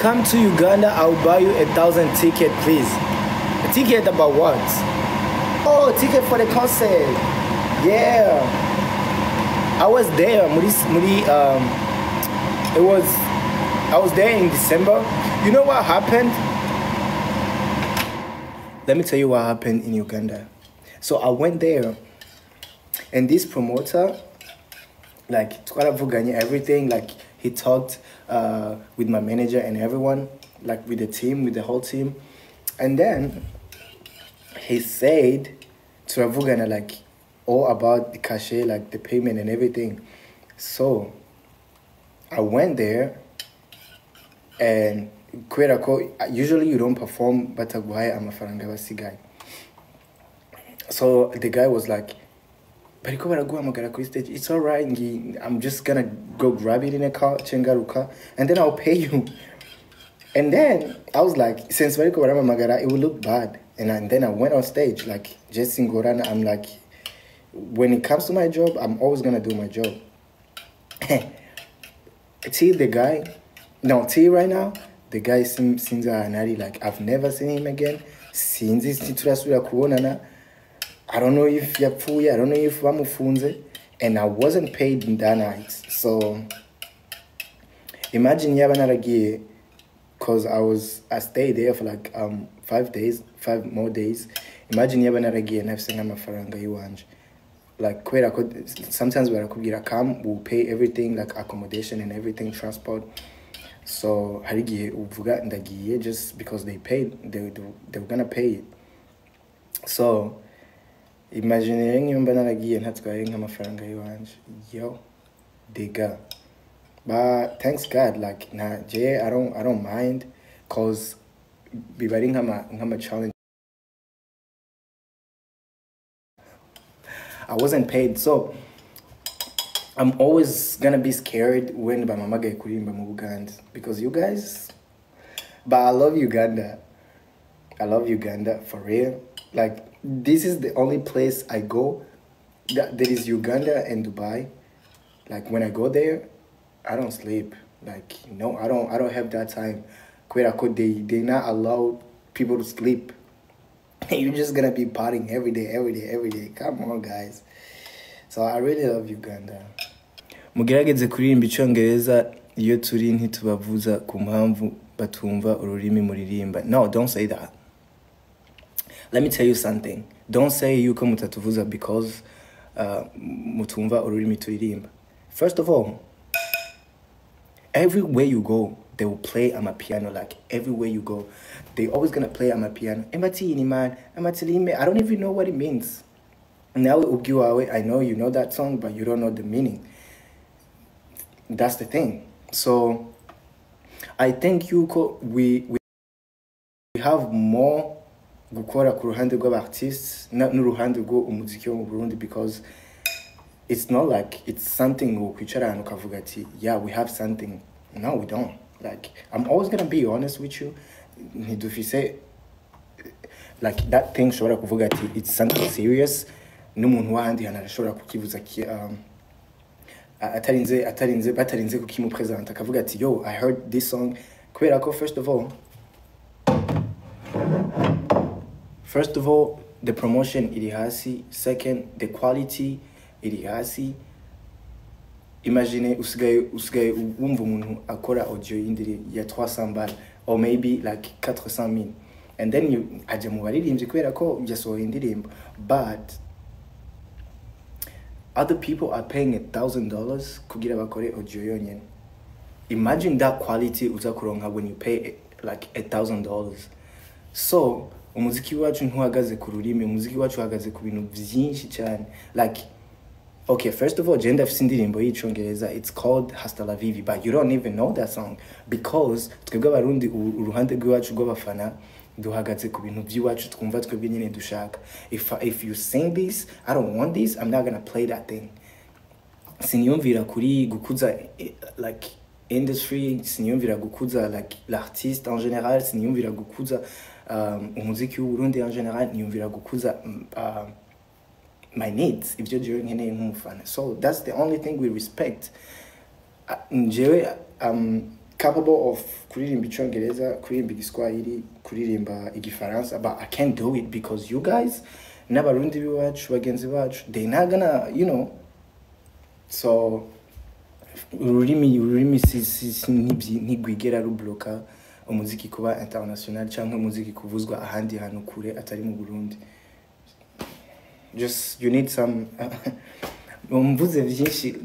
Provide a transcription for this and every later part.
come to Uganda, I'll buy you 1,000 ticket, please. A ticket about what? Oh, ticket for the concert. Yeah. I was there. I was there in December. You know what happened? Let me tell you what happened in Uganda. So I went there, and this promoter, like, twaravuganye everything, like, he talked with my manager and everyone, like, with the team, with the whole team. And then he said twaravugana, like, all about the cachet, like, the payment and everything. So I went there, and usually you don't perform bataguhaye amafaranga basigaye. So the guy was like, bariko baraguhamagara kuri stage, it's alright, I'm just gonna go grab it in a car, chengaruka, and then I'll pay you. And then I was like, since bariko barahamagara, it will look bad. And then I went on stage, like, just in Gorana, I'm like, when it comes to my job, I'm always gonna do my job. T right now, the guy seems like, I've never seen him again. Since this turasubira kubonana, I don't know if yapfuye, I don't know if bamufunze, and I wasn't paid in that night. So imagine yaba naragiye, cause I stayed there for like 5 more days. Imagine yaba naragiye nafise nk'amafaranga yiwanje. Like, sometimes barakubwira come, we'll pay everything, like accommodation and everything, transport. So harigiye uvuga ndagiye just because they paid, they were gonna pay it. So imagine nyumba naragiye ntatwaye nk'amafaranga yiwanje. Yo, diga. But thanks God, like, I don't mind, cause bibari nk'ama challenge. I wasn't paid, so I'm always gonna be scared when bamamagaye kurimba mu Buganda, because you guys. But I love Uganda. I love Uganda for real. Like, this is the only place I go that there is Uganda and Dubai. Like, when I go there, I don't sleep. Like, no, I don't have that time. They not allow people to sleep. You're just gonna be partying every day. Come on, guys. So I really love Uganda. Mugerageze kuririmba icyongereza iyo turi ntitubavuza ku mpamvu batumva ururimi muririmba. No, don't say that. Let me tell you something. Don't say yuko mutatuvuza because mutumva ururimi turirimba. First of all, everywhere you go, they will play amapiano. Like, everywhere you go, they always gonna play amapiano. Ematini man, ematilime. I don't even know what it means. Now I know you know that song, but you don't know the meaning. That's the thing. So I think we have more gukora ku ruhande rw'abartists n'uruhande rwo umuziki wo mu Burundi, because it's not like it's something ukwicara ahantu ukavuga ati yeah, we have something. No, we don't. Like, I'm always gonna be honest with you. Ntidufise like that thing shobora kuvuga ati it's something serious. N'umuntu wahandi hana arashobora kukivuza batarinze kukimupresenta akavuga ati yo, I heard this song. Kubera ko first of all, the promotion iri hasi. Second, the quality iri hasi. Imagine usigaye wumva umuntu akora audio y'indiri ya 300 balles or maybe like 400,000, and then you aje mu baririmbyi kubera ko yasohoye indirimbo, but other people are paying $1,000 kugira bakore audio yonyene. Imagine that quality uza kuronka when you pay like $1,000. So umuziki wacu ntuhagaze ku rurimi, umuziki wacu uhagaze ku bintu vyinshi cyane. Like, okay, first of all, gender sindirimbo y'icyongereza, it's called Hasta la Vivi, but you don't even know that song because twebwe abarundi uruhande rw'iwacu rw'abafana duhagaze ku bintu by'iwacu twumva twebwe nyine dushaka. If you sing this, I don't want this, I'm not gonna play that thing. Siniyumvira kuri gukuza like industry, siniyumvira gukuza like l'artiste en général, siniyumvira gukuza umuziki w'Uburundi en général, niyumvira gukuza my needs, Ivyo jewe nkeneye nk'umufana. So that's the only thing we respect. Jewe capable of kuririmba icyongereza, kuririmba igiswahili, kuririmba igifaransa, but I can't do it because you guys n'abarundi biwacu bagenzi bacu they not gonna, you know. So ururimi ntigwigera rubloka umuziki kuba international cyangwa umuziki kuvuzwa ahandi hantu kure atari mu Burundi. Just you need some mvuze vyinshi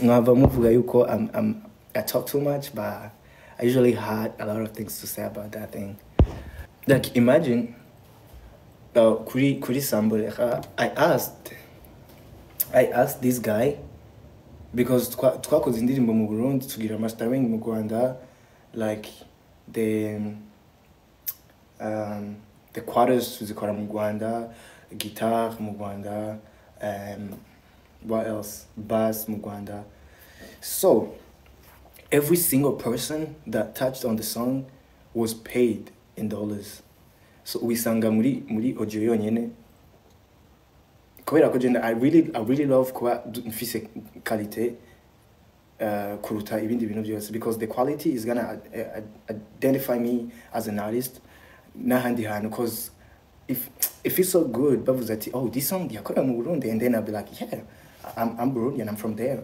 mwava muvuga yuko I talk too much, but I usually had a lot of things to say about that thing. Like imagine kuri Sambolera, I asked this guy because twakoze indirimbo mu Burundi tugira mastering mu Rwanda, like the quarters tuzikora mu Rwanda, guitar mu Rwanda, what else, bass mu Rwanda. So every single person that touched on the song was paid in dollars. So wisanga muri audio yonyene kubera ko I really love kuba mfise quality kuruta ibindi bintu byose, because the quality is gonna identify me as an artist n'ahandi hantu, because if it's so good bavuze ati oh this song yakorewe mu Burundi, and then I'll be like yeah I'm Burundian, I'm from there.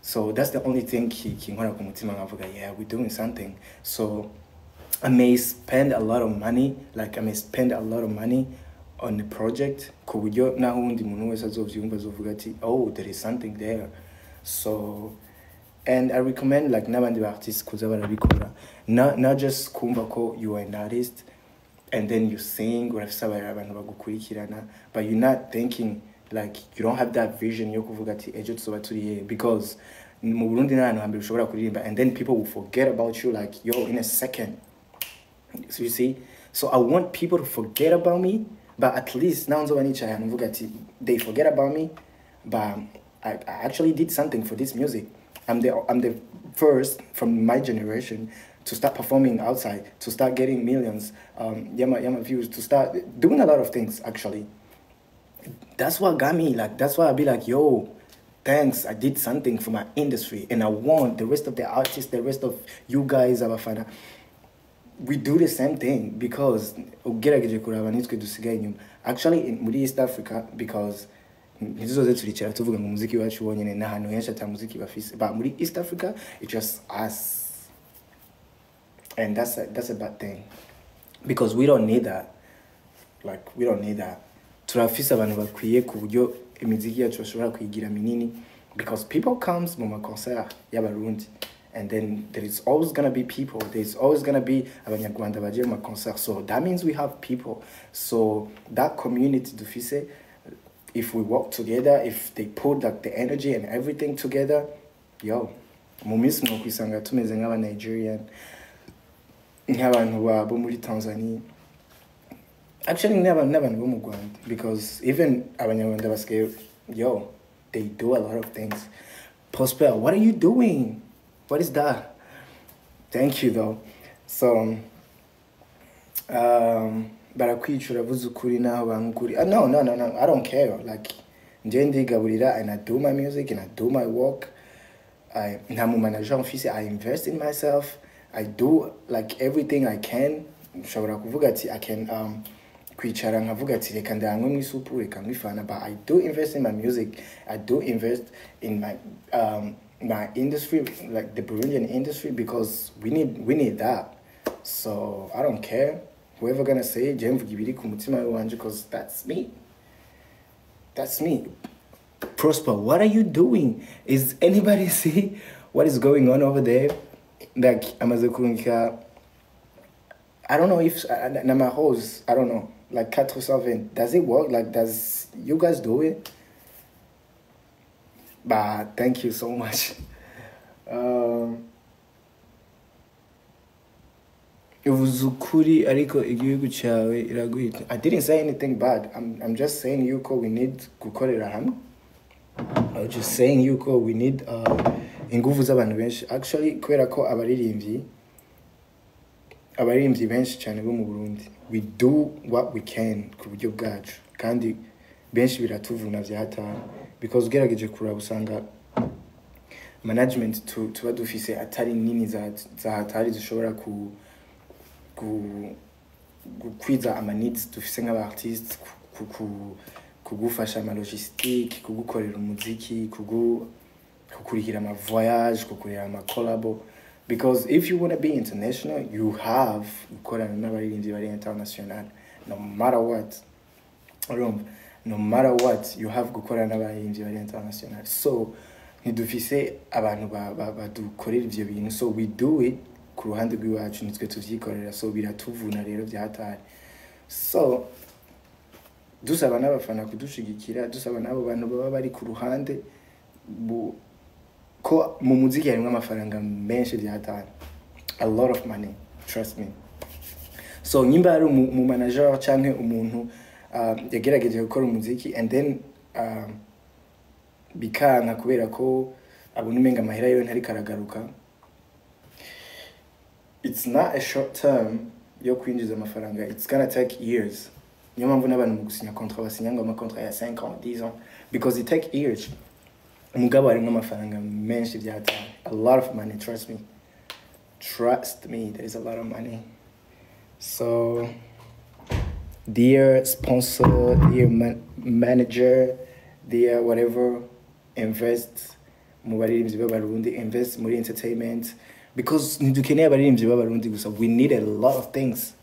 So that's the only thing kinkora ku mutima ngavuga yeah we're doing something. So I may spend a lot of money, on the project ku buryo naho undi muntu wese azovyumva azovuga ati oh there is something there. So and I recommend like n'abandi artists kuza barabikora, not just kumva ko you are an artist and then you sing urafise abantu bagukurikirana, but you're not thinking like you don't have that vision yo kuvuga ati ejo tuzoba turi here, because mu Burundi n'ahantu hambere ushobora kuririmba and then people will forget about you like yo in a second. So you see, so I want people to forget about me, but at least now they forget about me, but I actually did something for this music. I'm the first from my generation to start performing outside, to start getting millions, yama views, to start doing a lot of things actually. That's what got me, like that's why I be like, yo, thanks, I did something for my industry, and I want the rest of the artists, the rest of you guys, abafana, we do the same thing, because actually in East Africa, because ntizoze turicara tuvuga ngo umuziki wacu wonyene n'ahantu henshi ata muziki bafise, but muri East Africa it's just us, and that's a bad thing, because we don't need that. Like we don't need that. Turafise abantu bakwiye ku buryo imiziki yacu bashobora kuyigira minini, because people comes mu ma concert y'abarundi, and then there is always gonna be people. There's always gonna be abanyarwanda baje mu concert. So that means we have people. So that community dufise, if we work together, if they put like the energy and everything together, yo, mu minsi no kwisanga tumeze nk'aba Nigerian, nk'abantu bo muri Tanzania. Actually n'abantu bo mu Rwanda, because even abanyarwanda basigaye, yo, they do a lot of things. Prosper, what are you doing? What is that? Thank you though. So barakwicura vuzukuri naho bankuri. No, I don't care. Like nje gaburira, and I do my music and I do my work. Ntamu manager office, I invest in myself. I do like everything I can. Shobora kuvuga ati I can kwicara nkavuga ati reka ndanywe mwisupu reka mwifana, but I do invest in my music. I do invest in my industry, like the Burundian industry, because we need that. So I don't care whoever gonna say because that's me. That's me. Prosper, what are you doing? Is anybody see what is going on over there? Like amazukunka, I don't know if my host, I don't know, like 4-7, does it work? Like does you guys do it? But thank you so much. Uvuzukuri ariko igihugu cyawe iraguhita. I didn't say anything bad. I'm just saying yuko we need gukorera hamwe. I was just saying yuko we need ingufu z'abantu benshi. Actually kubera ko abaririmbyi benshi cyane bo mu Burundi, we do what we can ku buryo bwacu, kandi benshi biratuvuna bya hatanu, because ugerageje kuraba usanga management tuba dufise atari nini za hatari zishobora kukwiza ama needs dufise nk'aba artists kugufasha ama logistique kugukorera umuziki kukurihira ama voyage kukurihira ama collabo because if you want to be international you have gukorana n'abaririmbyi bari international no matter what you have gukorana n'abaririmbyi bari international so ntidufise abantu badukorera ivyo bintu so we do it ku ruhande rw'iwacu nitwe tuvyikorera so biratuvuna rero byahatari so dusaba n'abafana kudushigikira dusaba n'abo bantu baba bari ku ruhande ko mu muziki harimo amafaranga menshi byahatari a lot of money trust me so nyimba ari mu manager canke umuntu yagerageje gukora umuziki and then bikanga kubera ko abona umenga amahera yo ntari karagaruka it's not a short term yo kwinjiza amafaranga it's gonna take years niyo mpamvu n'abantu mu gusinya contrat basinya ngo ama contrat ya 5 ans 10 ans because it take years umugabo harimo amafaranga menshi byahatari a lot of money trust me there is a lot of money so dear sponsor dear manager dear whatever invest mu baririmbyi b'abarundi invest muri entertainment because ntidukeneye abaririmbyi b'abarundi gusa we need a lot of things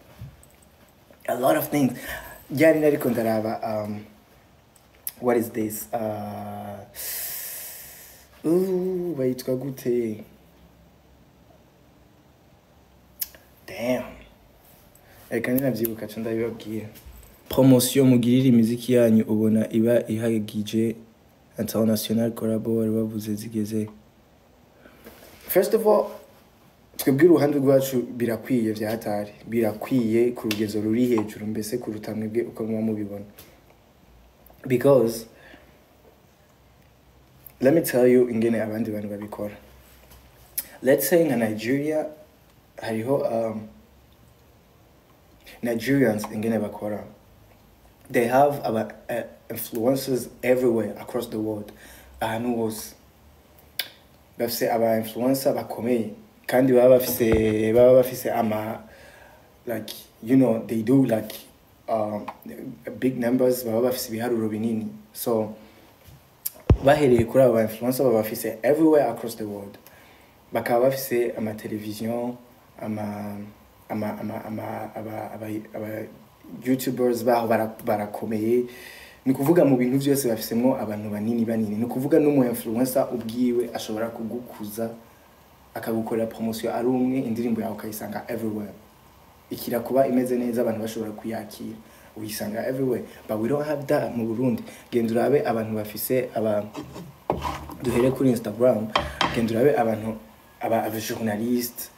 yari nariko ndaraba what is this bayitwa gute damn reka ninavyibuka ca ndabibabwira promotion mugirira imiziki yanyu ubona iba ihagije international collabo wari bavuze zigeze first of all twebwe uruhande rwacu birakwiye vyahatari birakwiye ku rugezo ruri hejuru mbese kuruta mwebwe uko muba mubibona because let me tell you ingene abandi bantu babikora let's say in Nigeria hariho Nigerians ingene bakora they have influencers everywhere across the world ahantu hose bafise aba influencer bakomeye kandi baba bafise ama like you know they do like big numbers baba bafise ibiharuro binini so bahereye kuri aba influencer baba bafise everywhere across the world bakaba bafise ama television aba YouTubers baho barakomeye ni kuvuga mu bintu byose bafisemwo abantu banini ni kuvuga no mu influencer ubwiwe ashobora kugukuza akagukorera promotion ari umwe indirimbo yawe ukayisanga everywhere ikira kuba imeze neza abantu bashobora kuyakira uyisanga everywhere but we don't have that mu Burundi gendurabe abantu bafise duhere kuri Instagram gendurabe abantu aba journalist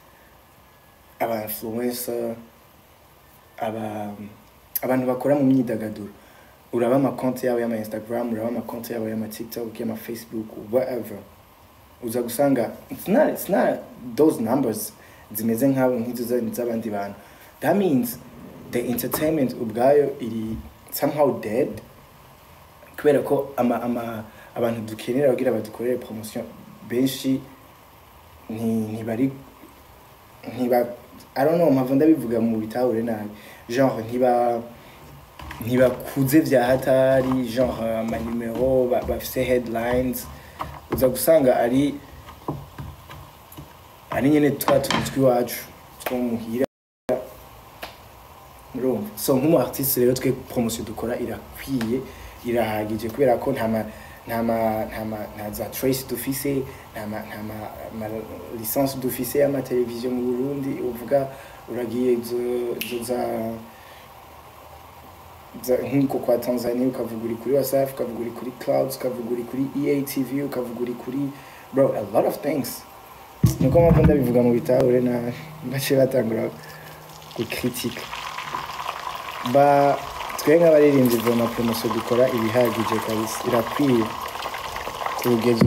aba influencer abantu bakora mu myidagaduro uraba ama konti yawe y'ama Instagram uraba ama konti yawe y'ama TikTok y'ama Facebook whatever uza gusanga it's not those numbers zimeze nk'abo nk'iz'abandi bantu that means the entertainment ubwayo iri somehow dead kubera ko abantu dukenera kugira badukorere promotion benshi ntibari I don't know mpamvu ndabivuga mu bitahure nabi genre ntibakuze vya hatari genre ama numero bafise headlines uza gusanga ari nyene twatuzwi wacu twomuhira so nk'umu artiste rero twe promotion dukora irakwiye irahagije kubera ko nta za trace dufise nta licence dufise ama television mu Burundi uvuga uragiye za nko kwa Tanzania ukavuga uri kuri WhatsApp ukavuga uri kuri Clouds ukavuga uri kuri EATV ukavuga uri kuri bro a lot of things nuko mpamvu ndabivuga mu bitahure na bace batangura ku critique ba twe nk'abaririmbyi vuma promotion dukora ibihagije kabisa irakwiye ku rugezo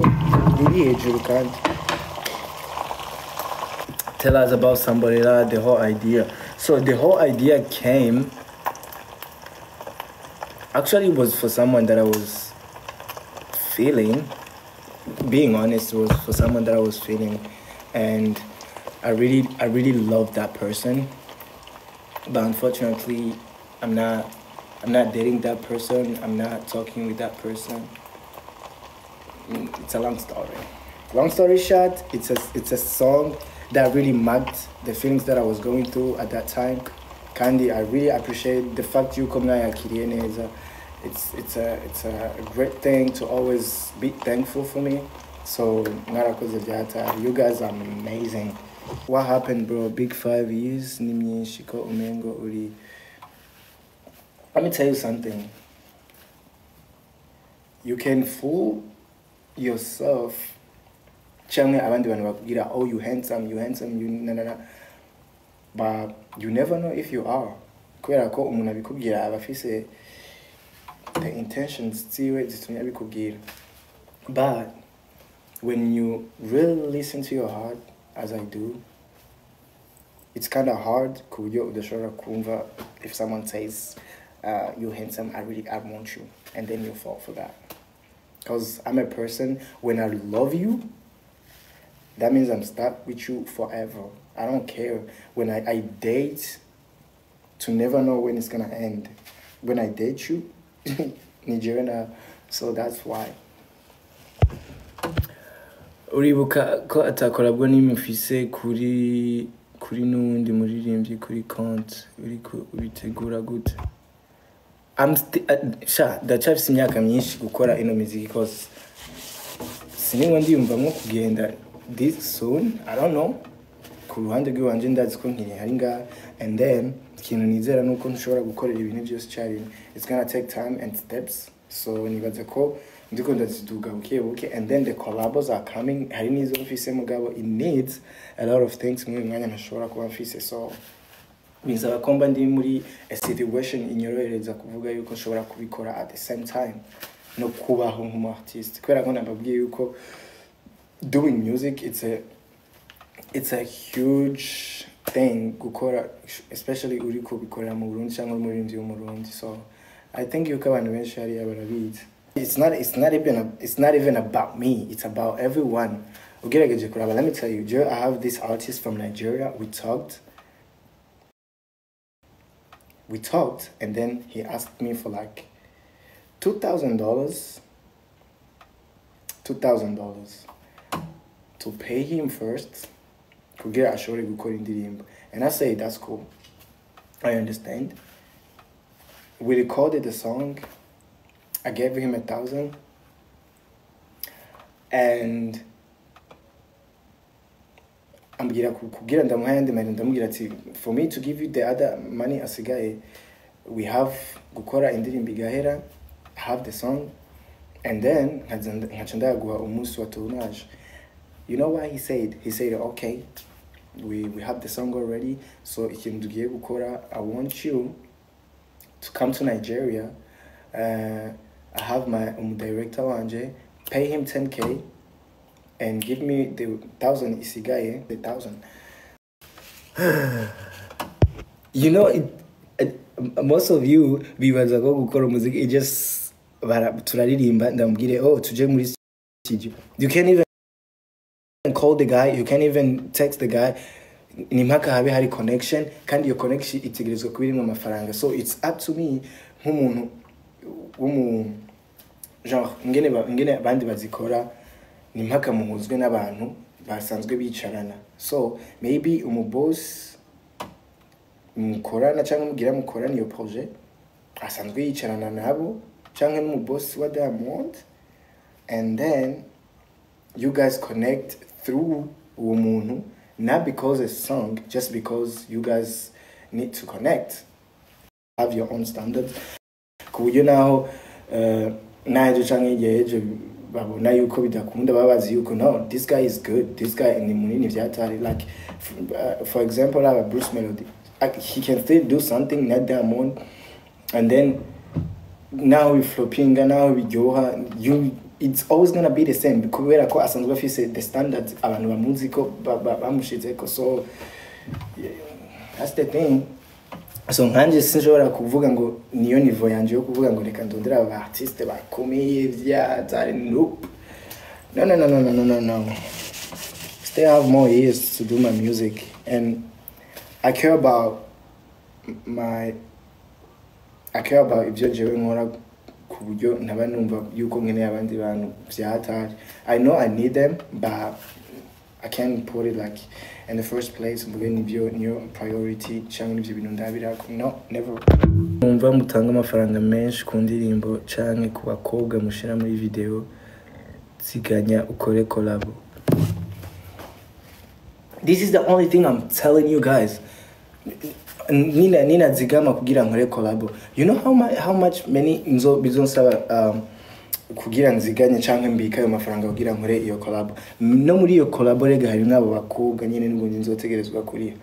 ruri hejuru kandi tell us about Sambolera the whole idea so the whole idea came actually it was for someone that I was feeling being honest, was for someone that I was feeling, and I really loved that person. But unfortunately, I'm not dating that person. I'm not talking with that person. It's a long story. Long story short, it's a song that really marked the feelings that I was going through at that time. Kandi, I really appreciate the fact you come now. It's a great thing to always be thankful for me. So you guys are amazing. What happened, bro? Big 5 years. Let me tell you something. You can fool yourself. Oh, you handsome, you na. But you never know if you are. The intentions but when you really listen to your heart, as I do, it's kind of hard if someone says you're handsome, I want you, and then you fall for that. Because I'm a person, when I love you, that means I'm stuck with you forever. I don't care. When I date, to never know when it's gonna end. When I date you, Nigerian, so that's why. Uribuka ko atakorabwo n'imufise kuri nundi muririmbyi kuri compte uriko ubitegura gute? Ndacafise imyaka myinshi gukora ino muziki cause sinimwe ndiyumvamwo kugenda this soon. I don't know. Ku ruhande rw'iwanje ndazi ko nkiri hari ngaha, and then ikintu nizera nuko nshobora gukorera ibintu byose cyari. It's gonna take time and steps. So nibaza ko ndiko ndaziduga buke, and then the collabos are coming. Hari nizo mfise mugabo, it needs a lot of things muri mwanya ntashobora kuba mfise. So bizaba komba ndi muri a situation inyorohereza kuvuga yuko nshobora kubikora at the same time no kubaho nk'umu artist. Kubera ko nababwiye yuko doing music, it's a huge thing gukora, especially uriko bikorera mu Burundi cyangwa muri ndi mu Burundi. So I think yuko abantu benshi hari abarabizi. It's not even about me. It's about everyone. Let me tell you, Joe, I have this artist from Nigeria. We talked, and then he asked me for like $2,000 to pay him first. And I say, that's cool. I understand. We recorded the song. I gave him $1,000. And for me to give you the other money asigaye, we have gukora indirimbo igahera, have the song, and then you know what he said? He said, okay, we have the song already, so I want you to come to Nigeria. I have my director Wanje, pay him 10K and give me the 1,000 isigaye, the 1,000. You know, most of you bibaza ko gukora umuziki, it just turaririmba ndamubwire tuje muri studio. You can't even call the guy, you can't even text the guy. Ni mpaka habe hari connection, kandi your connection itegerezwa kubirimo amafaranga. So it's up to me nk'umuntu genre ngene abandi bazikora, ni mpaka muhuzwe n'abantu basanzwe bicarana. So maybe boss mukorana cyangwa mugira mukorana iyo projet asanzwe yicarana nabo cyangwa boss wa Diamond, and then you guys connect through uwo muntu, not because it's a song, just because you guys need to connect, have your own standards. Kuburyo naho naje canke yeje babona yuko bidakunda, babazi yuko no, this guy is good, this guy ni munini vyatari. Like for example, I have Bruce Melody, he can still do something, not Diamond, and then now we flopping, now we go, it's always gonna be the same kubera ko asanzwe afise the standards abantu ba muziko bamushizeko. So yeah, that's the thing. So nkanje sinjora kuvuga ngo niyo niveau yanje yo kuvuga ngo reka ndondera aba artiste bakomeye vyatari, nope. No. Still have more years to do my music, and I care about ibyo jewe nkora ku buryo ntaba numva yuko nkeneye abandi bantu vyatari. I know I need them, but I can't put it like in the first place. Mvuge nivyo niyo priority cyangwa nivyo bintu ndabirako. No, never. Numva mutanga amafaranga menshi ku ndirimbo canke ku bakobwa mushira muri video ziganya ukore collabo. This is the only thing I'm telling you guys. Nina zigama kugira nkore collabo. You know how much many bizonsaba kugira nziganye canke mbika ayo mafaranga kugira nkore iyo collabo. No muri iyo collabo rega hari nabo bakobwa nyene n'ubundi nzotegerezwa kuri.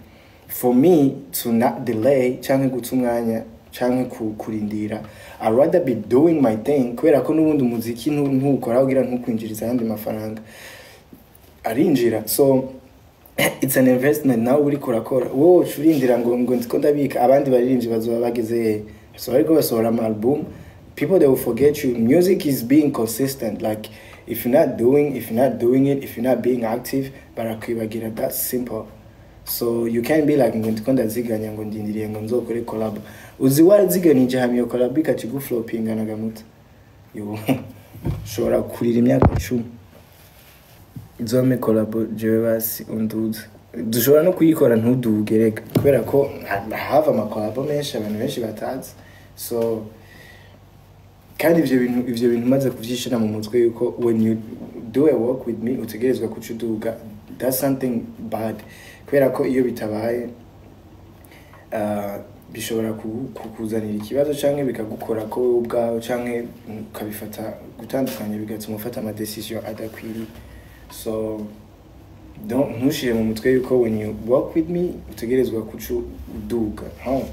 For me to not delay canke gutumwanya canke kurindira, I'd rather be doing my thing kubera ko n'ubundi umuziki ntukora kugira ntukwinjiriza yandi mafaranga arinjira. So it's an investment now uri kurakora. Wowe urindira ngo ndiko ndabika abandi baririmbyi bazoba bageze, so ariko basohora album, people they will forget you. Music is being consistent. Like if you're not doing it, if you're not being active, barakwibagira. That's simple. So you can't be like ngo ndiko ndaziganya ngo ndindiriye ngo nzokore collab. Uzi waziganije hamwe collab ikakiguflopinga nagamuta. Yo shora kurira imyaka 10. Zome collabo jewe basi unduze. Dushobora no kuyikora ntudugereka kubera ko have ama collabo menshi abantu benshi batazi. So kandi ivyo bintu maze kuvyishira mu mutwe yuko when you do a work with me utegerezwa kucuduga. That's something bad kubera ko iyo bitabaye bishobora kukuzanira ikibazo canke bikagukora ko ubwawe canke ukabifata gutandukanye bigatuma ufata ama decision adakwiriye. So ntushire mu mutwe yuko when you work with me utegerezwa kucuduga. No.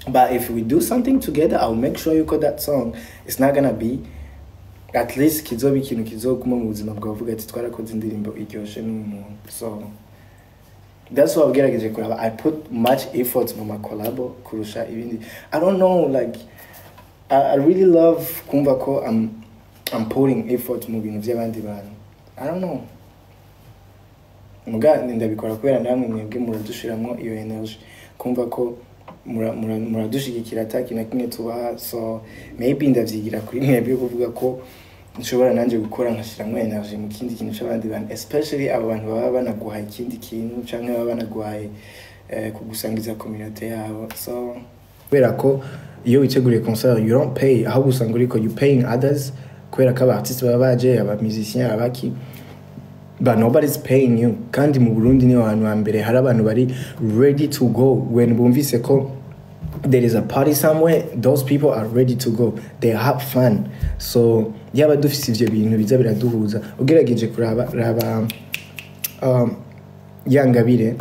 But if we do something together, I'll make sure you got that song. It's not gonna be at least kizoba ikintu kizoguma mu buzima bwawe uvuga ati twarakoze indirimbo iryoshe n'umuntu. So that's what I've collab. I put much effort in my collabo kurusha ibindi. I don't know, like I really love kumva ko I'm putting effort mu bintu by'abandi bantu. I don't know. Muga ndabikora kubera namwe mwebwe muradushiramwo iyo energy. Kumva ko muradushigikira ataki na kimwe tubaha. So maybe ndavyigira kuri mwebwe kuvuga ko nshobora nanje gukora nkashiramwo energy mu kindi kintu cy'abandi bantu, especially abo bantu baba banaguhaye ikindi kintu canke baba banaguhaye kugusangiza community yabo. So kubera ko iyo witeguriye concert you don't pay, aho usanga uriko you paying others kubera ko abartiste baba baje, aba musiciens abaki, but nobody's paying you. Kandi mu Burundi ni abantu wa mbere hari abantu bari ready to go when bumvise ko there is a party somewhere, those people are ready to go, they have fun. So yaba dufise ivyo bintu biza biraduhuza. Ugerageje kuraba Yangabire,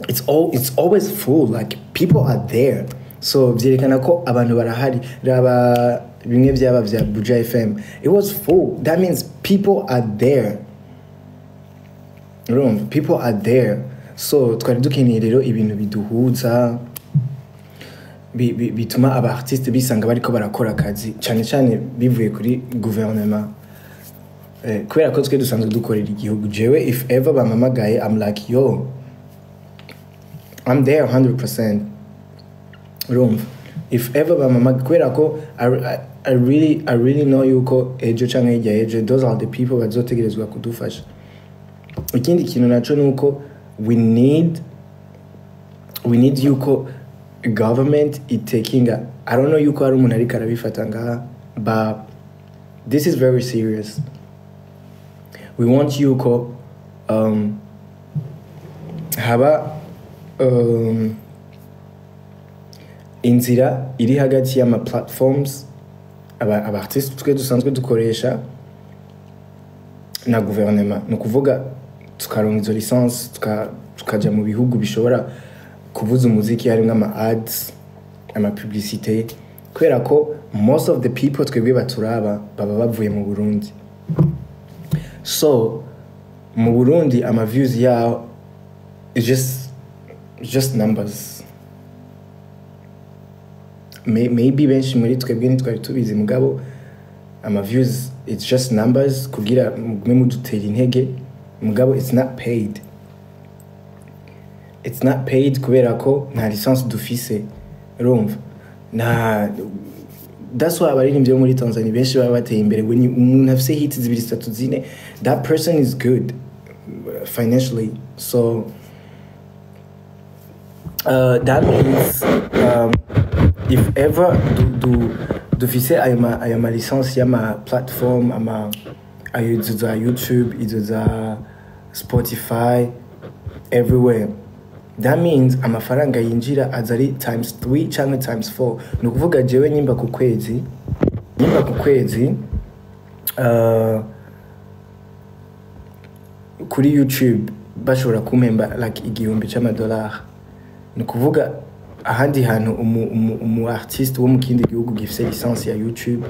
it's always full, like people are there. So vyerekana ko abantu barahari. Raba bimwe byaba vya Buja FM, it was full. That means people are there. People are there. So twari dukeneye rero ibintu biduhuza bituma aba artiste bisanga bariko barakora akazi cyane bivuye kuri gouvernement. Kubera ko twe dusanzwe dukorera igihugu. Jewe if ever bamamagaye I'm like yo, I'm there 100%. If ever bamamagaye kubera ko I really know yuko ejo canke hirya ejo those are the people bazotegerezwa kudufasha. Ikindi kintu naco nuko we need yuko government is taking I don't know yuko hari umuntu ariko arabifata ngaha, but this is very serious. We want yuko haba inzira iri hagati y'ama platforms aba artists twe dusanzwe dukoresha na gouvernement. No kuvuga tukaronka izo license tukaja mu bihugu bishobora kuvuza umuziki hari nk'ama ads, ama publicité, kubera ko most of the people twebwe baturaba baba bavuye mu Burundi. So mu Burundi ama views yao is just numbers. Maybe benshi muri twebwe ntitwari tubizi, mugabo views it's just numbers kugira mugume mudutera intege mugabo it's not paid kubera ko nta license dufise urumva na that's why abaririmbyi bo muri Tanzania benshi baba bateye imbere when umuntu afise hits zibiri zitatu zine that person is good financially so that means if ever dufise ayo ma license y'ama platform ayo za YouTube izo za Spotify everywhere that means amafaranga yinjira azari times 3 cyangwa times 4 no kuvuga jewe nyimba ku kwezi kuri YouTube bashobora kumpemba like $1,000 no kuvuga ahandi hantu umu artist wo mu kindi gihugu gifise license ya YouTube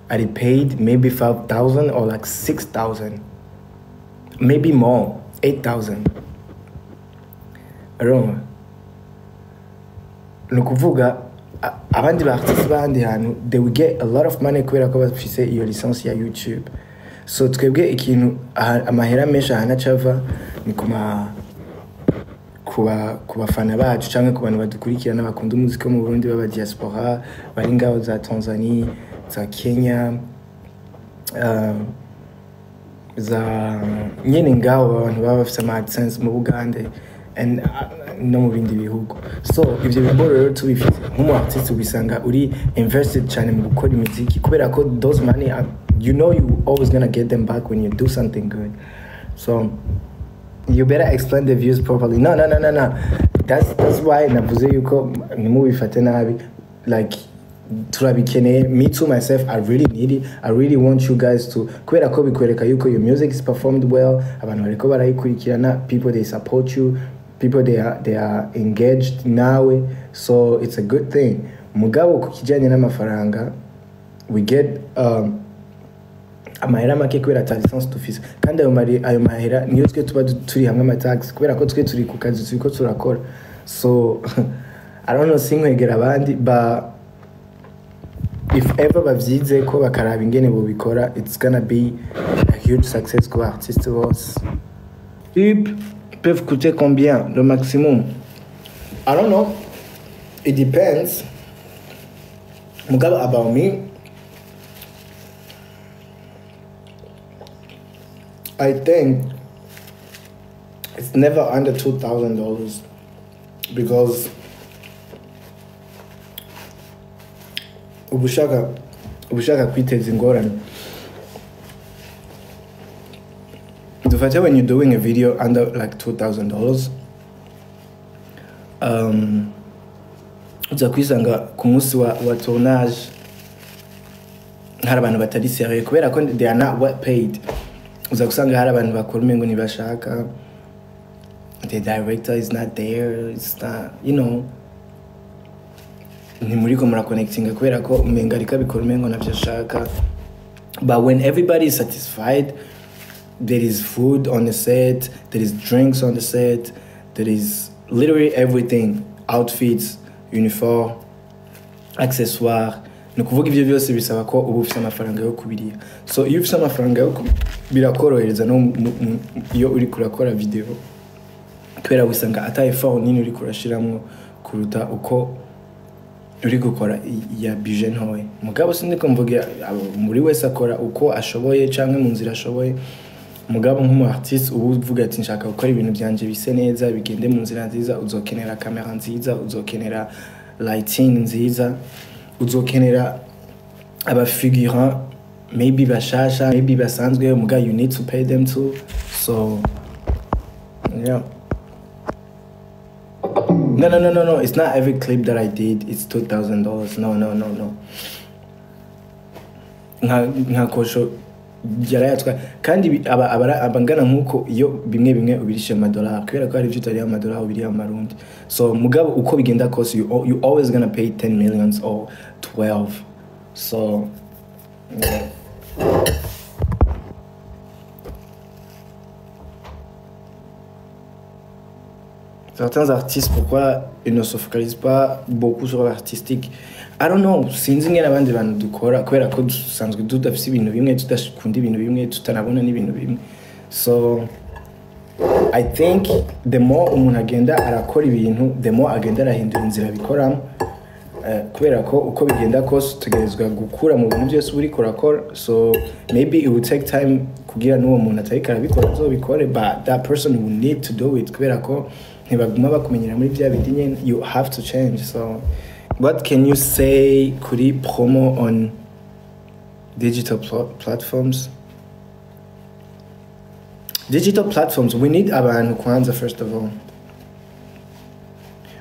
are paid maybe 5,000 or like 6,000 maybe more 8,000 Roma no kuvuga abandi ba artists bandi hantu they will get a lot of money kubera ko bafise iyo license ya YouTube so twebwe ikintu amahera menshi ahanacava ni kuba fana bacu cyangwa ku bantu badukurikirana bakunda umuziki mu Burundi baba diaspora bari ngaho za Tanzania za Kenya za nyene ngaho abantu baba bafise ama AdSense mu Buganda and no mu bindi bihugu so ivyo biboro rero tubifite nk'umu artist ubisanga uri invested cyane mu gukora imiziki kubera ko those money are, you know you always gonna get them back when you do something good so you better explain the views properly no that's why navuze yuko nimubifate nabi like turabikeneye me too myself I really need it I really want you guys to kubera ko bikwereka yuko your music is performed well abantu bariko barayikurikirana people they support you people they are engaged nawe so it's a good thing mugabo kukijanye n'amafaranga we get amahera make kubera ta license tufise kandi ayo mahera niyo twe tuba turi hamwe amatax kubera ko twe turi ku kazi turiko turakora so I don't know sinkwegera abandi but if ever bavyize ko bakaraba ingene bo bikora it's gonna be a huge success for artists was peuvent coûter combien le maximum I don't know it depends mugabo about me I think it's never under $2,000 because ubushaka kwiteza ingorane dufate when you're doing a video under like $2,000 uza kwisanga ku munsi wa tournage hari abantu batari serieux kubera ko they are not well paid uza kusanga hari abantu bakora umengo ntibashaka the director is not there it's not you know ni muri ko mura connecting kubera ko umenga rika bikora umengo navyo shaka but when everybody is satisfied there is food on the set there is drinks on the set there is literally everything outfits uniform accessoires ni kuvuga ivyo byose bisaba ko ubu ufite amafaranga yo kubiriya so iyo ufite amafaranga yo birakorohereza no iyo uri kurakora video kubera wisanga ataye phone nini uri kurashiramwo kuruta uko uri gukora ya budget ntoye mugabo sindiko mvuga muri wese akora uko ashoboye canke mu nzira ashoboye mugabo nk'umu artist ubu uvuga ati nshaka gukora ibintu byanje bise neza bigende mu nzira nziza uzokenera camera nziza uzokenera lighting nziza uzokenera aba figurant maybe bashasha maybe basanzwe muga you need to pay them too so yeah no it's not every clip that I did it's $2,000 no nka kosho yarayatwa kandi abangana nkuko iyo bimwe ubirisha $1 kubera ko hari ibyo utari $1 ubiri amarundi so mugabo uko bigenda cost you always gonna pay 10 millions or 12 so yeah. Certains artistes, pourquoi ils ne se focalisent pas beaucoup sur l'artistique? I don't know, sinzi ngene abandi bantu dukora kubera ko dusanzwe tudafise ibintu bimwe, tudakunda ibintu bimwe, tutanabona n'ibintu bimwe. So I think the more umuntu agenda arakora ibintu, the more agenda arahindura inzira abikoramo. Kubera ko uko bigenda kose tugerezwa gukura mu bintu byose uri kurakora. So maybe it will take time kugira n'uwo muntu atariko arabikora azobikore, but that person will need to do it kubera ko ntibaguma bakumenyera muri bya bindi nyene. You have to change. So what can you say kuri promo on digital platforms? Digital platforms, we need abantu kwanza. First of all,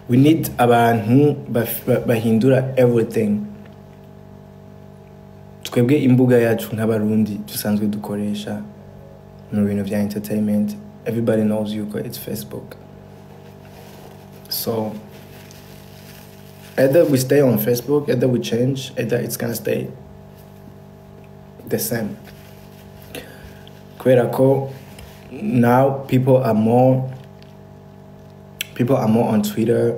we need abantu bahindura everything. Twebwe imbuga yacu nk'abarundi dusanzwe dukoresha mu bintu bya entertainment. Everybody knows you, it's Facebook. So either we stay on Facebook, either we change, either it's gonna stay the same. Kubera ko now people are more on Twitter,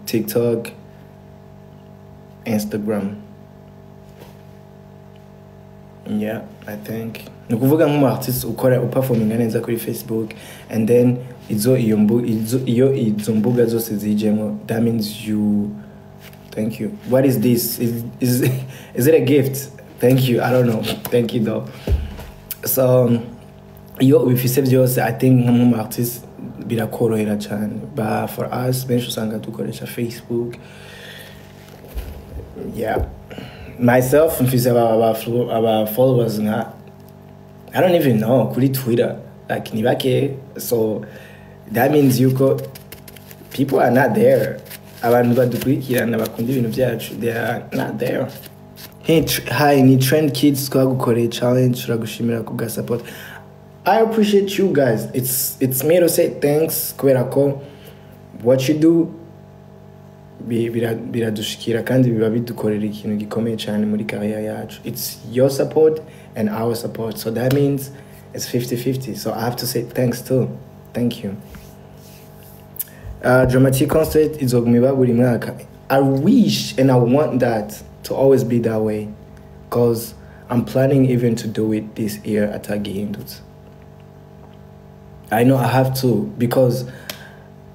TikTok, Instagram. Yeah, I think. Nukuvuga nk'umu artist ukora uperforminga neza kuri Facebook, and then iyo mbuga zose zijemo, that means you. Thank you. What is this? Is it a gift? Thank you. I don't know. Thank you though. So iyo ubifise byose, I think nk'umu artist birakorohera cyane. But for us benshi usanga dukoresha Facebook. Yeah. Myself, mfise aba followers nka, I don't even know, kuri Twitter, like ni bake. So that means yuko people are not there. Abantu badukurikirana bakunda ibintu byacu, they are not there. Hi, ni Trend Kids twagukoreye challenge, turagushimira kubwa support. I appreciate you guys. It's me to say thanks kubera ko what you do biradushikira kandi biba bidukorera ikintu gikomeye cyane muri career yacu. It's your support and our support, so that means it's 50-50. So I have to say thanks too. Thank you. Dramatic concert izogmiba buri mwaka. I wish and I want that to always be that way, because I'm planning even to do it this year at Agihindutse. I know I have to, because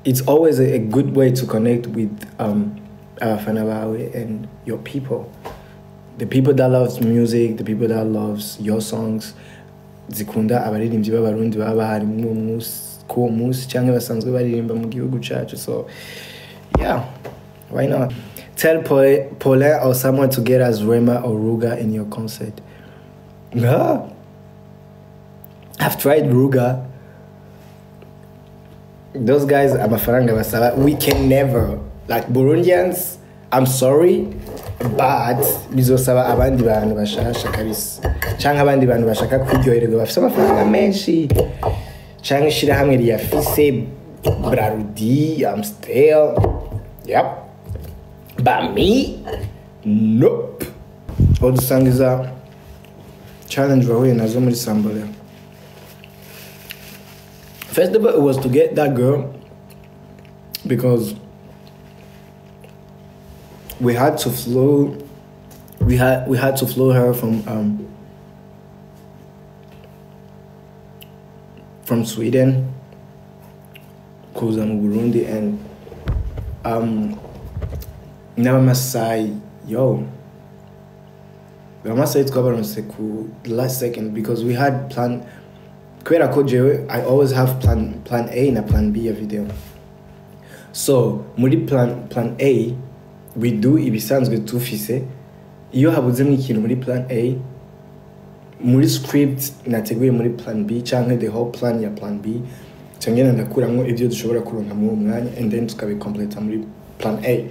it's always a good way to connect with Avuye and your people. The people that loves music, the people that loves your songs. Zikunda abaririmbyi b'abarundi baba hari mu munsi cyangwa basanzwe baririmba mu gihugu cyacu. So yeah, why not? Tell Paulin or someone to get us Rema or Ruga in your concert. I've tried Ruga. Those guys amafaranga basaba, we can never, like Burundians, I'm sorry, but bizosaba abandi bantu bashasha kabisa, cyangwa abandi bantu bashaka kwiryohererwa bafite amafaranga menshi, cyangwa ishirahamwe riyafise Brarudi, Amstel. Yep. But me, nope. Odusangiza challenge wahuye nazo muri Sambolera. First of all, it was to get that girl, because we had to flow. We had to flow her from Sweden, kuza mu Burundi, and Namamasai, yo. Namamasai twabaronse ku last second, because we had planned. I always have plan A and plan B every day. So muri plan A, we do ibisanzwe tufise. Iyo habuzemo ikintu muri plan A, muri script nateguye muri plan B, cyangwa the whole plan ya plan B, cyangwa ndakuramwo ibyo dushobora kuronka mu mwanya, and then tukabicomplete muri plan A.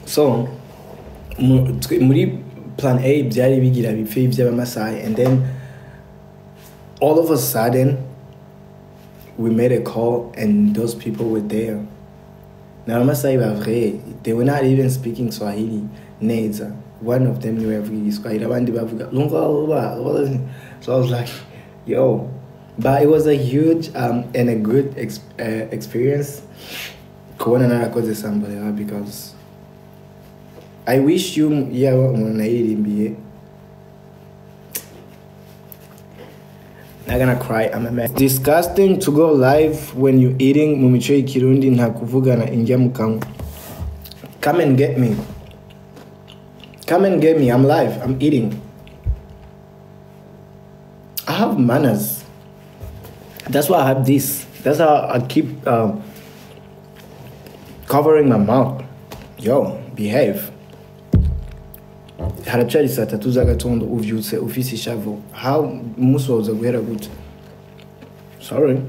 So muri plan A byari bigira bipfe by'abamasai, and then all of a sudden, we made a call and those people were there. Now, they were not even speaking Swahili. Neza. One of them knew every Swahili. So I was like, yo, But it was a huge and a good experience. Kubona narakoze Sambolera because I wish you munayiririmbiye. Not gonna cry, I'm a man. It's disgusting to go live when you're eating mu mico y'ikirundi nta kuvugana indya mu kanwa. Come and get me. Come and get me. I'm live. I'm eating. I have manners. That's why I have this. That's how I keep covering my mouth. Yo, behave. Haracari saa tatu z'agatondo uvyutse ufise ishavu. How musoza guhera gute? Sorry.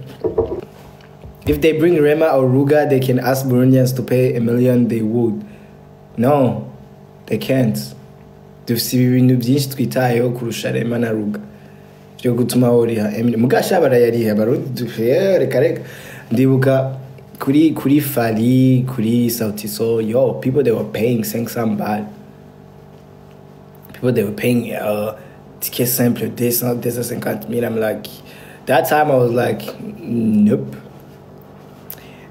If they bring Rema or Ruga, they can ask Burundians to pay $1 million, they would. No, they can't. Dufise ibintu byinshi twitayeho kurusha Rema na Ruga. Byo gutuma uriha Mugasha barayariha barundi reka ndibuka kuri Fali, kuri Sauti Sol, yo, people they were paying saying some bad. People they were paying ticket simple this not this 50,000. I'm like, that time I was like, nope,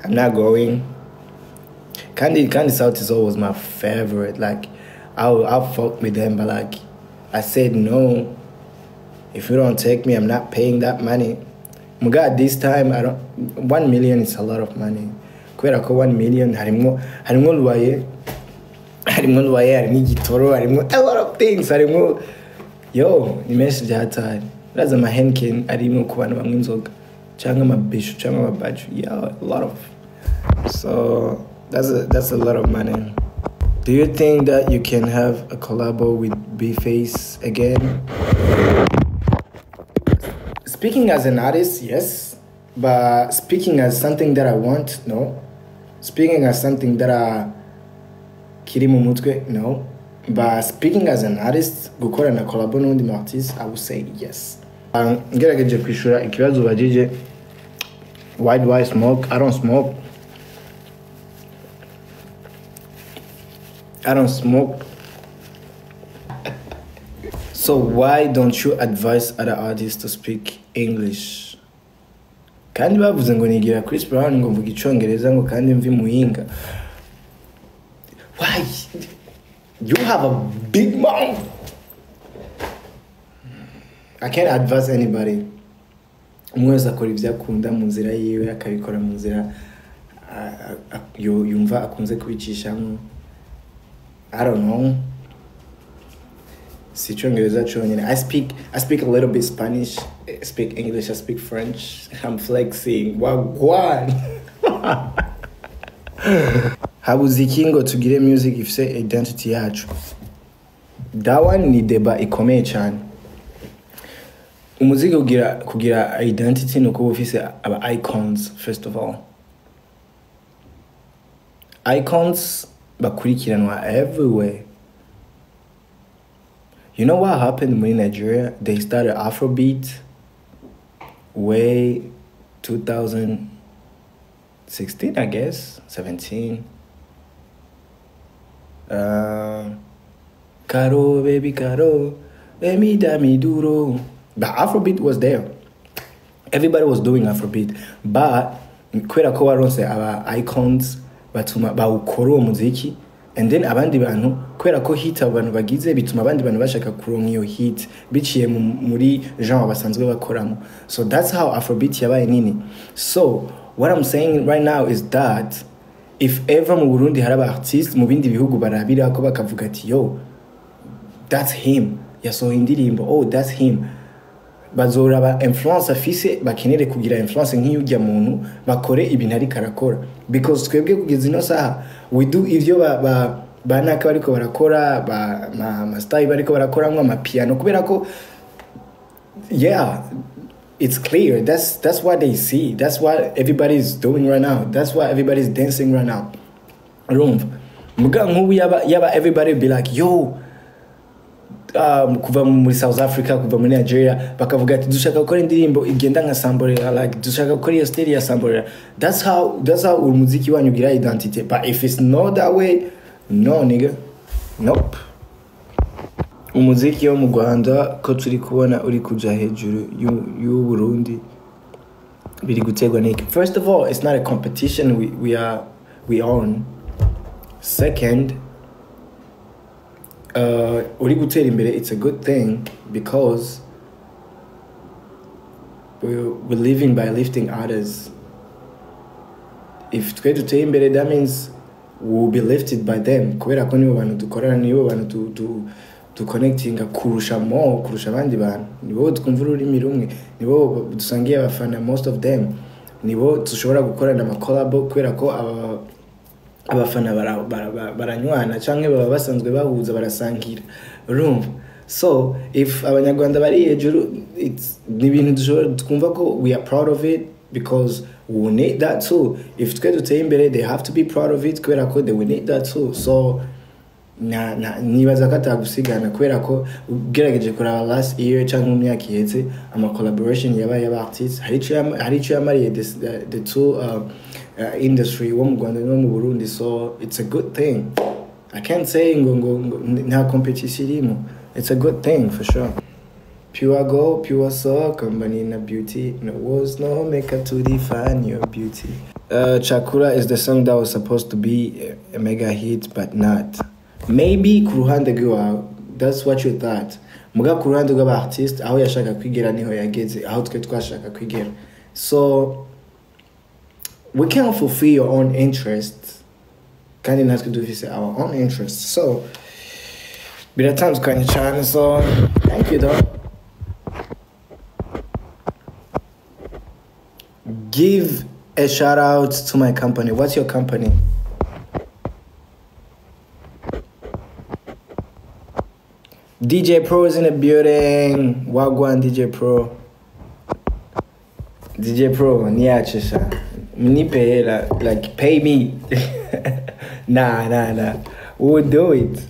I'm not going. Kandi Sauti Sol was my favorite. Like I'll fuck with them, but like I said no. If you don't take me, I'm not paying that money. Muga, this time I don't. 1 million is a lot of money. Kubera ko 1 million harimo loyer, harimo igitoro, harimo a lot of things, harimo yo ni menshi byataye. Raza mahenken harimo kubana bamwe inzoga cyangwa amabishu cyangwa amabaju. Yeah, a lot of. So that's a lot of money. Do you think that you can have a collabo with B-Face again? Speaking as an artist, yes. But speaking as something that I want, no. Speaking as something that I kiri mu mutwe, no. But speaking as an artist, gukora na collabo n'undi artist, I would say yes. Ngerageje kwishura ikibazo bajije. Why do I smoke? I don't smoke. I don't smoke. So why don't you advise other artists to speak English? Kandi bavuze ngo nigira Chris Brown ngo mvuga icongereza ngo kandi mvi muhinga. Why? You have a big mouth. I can't advise anybody. Umweza akora ivyo akunda mu nzira yiwe akabikora mu nzira yumva akunze kubicishamo. I don't know. I speak a little bit Spanish, I speak English, I speak French. I'm flexing. Wagwan. Umuziki ngo tugire music ifise identity yacu. That one ni deba ikomeye cyane. Umuziki kugira identity no kuba ufise aba icons first of all. Icons bakurikiranwa everywhere. You know what happened in Nigeria? They started Afrobeat way 2016, I guess, 17. Caro, baby, caro, emi dami duro. The Afrobeat was there. Everybody was doing Afrobeat. But, kwera ko waronse aba icons, batuma bawukora umuziki. And then abandi bantu kwera ko hit abantu bagize bituma abandi bantu bashaka kuronka iyo hit biciye muri genre basanzwe bakoramo. So that's how Afrobeat yabaye nini. So what I'm saying right now is that if ever mu Burundi hari aba artists mu bindi bihugu barabira ko bakavuga ati yo, that's him, yasohoye indirimbo, oh that's him, bazora ba influence afise bakenere kugira influence nk'iyujya muntu bakore ibintu ari karakora, because twebwe kugeza ino saha we do ivyo Bana bariko barakora ma style bariko barakoramwe ama piano kubera ko yeah, it's clear, that's what they see, that's what everybody's doing right now, that's why everybody's dancing right now. Muga nk'ubu yaba everybody be like yo, kuva muri South Africa, kuva muri Nigeria bakavuga ati dushaka gukora indirimbo igenda nka Sambolera, like dushaka gukora iyo style ya Sambolera. That's how umuziki wanyu ugira identity. But if it's not that way, no nigga, nope. Umuziki wo mu Rwanda ko turi kubona uri kuja hejuru y'u Burundi biri gutegwa n'iki. First of all, it's not a competition we own. Second, uri gutera imbere, it's a good thing because we're living by lifting others. If twe duteye imbere, that means we'll be lifted by them. Kubera ko nibo bantu dukorana, nibo bantu to connectinga kurusha abandi bantu, nibo twumva ururimi rumwe, nibo dusangiye abafana, most of them nibo dushobora gukorana ama collabo kubera ko abafana baranywana cyangwa baba basanzwe bahuza barasangira urumva. So if abanyarwanda bari hejuru, it's ni ibintu dushobora twumva ko we are proud of it because we need that too. If twe duteye imbere, they have to be proud of it kubera ko they will need that too. So nibaza ko atagusigana kubera ko ugerageje kuraba last year cyangwa mu myaka iheze ama collaboration yabaye y'abartists hari icyo yamariye the two industry wo mu Rwanda no mu Burundi. So it's a good thing. I can't say ngo nta competition irimo. It's a good thing for sure. Pure gold, pure soul, combined in beauty. No was no makeup to define your beauty. Chakura is the song that was supposed to be a mega hit, but not. Maybe ku ruhande rwawe, that's what you thought. Muga ku ruhande rw'abartist, aho yashaka kwigera niho yageze, aho twe twashaka kwigera. So we can't fulfill your own interests. Kandi natwe dufise our own interests. So biratandukanye cyane. So thank you though. Give a shout out to my company. What's your company? DJ Pro is in the building. Wagwan DJ Pro. DJ Pro, niachesha. Mnipe like pay me. Nah. We'll do it.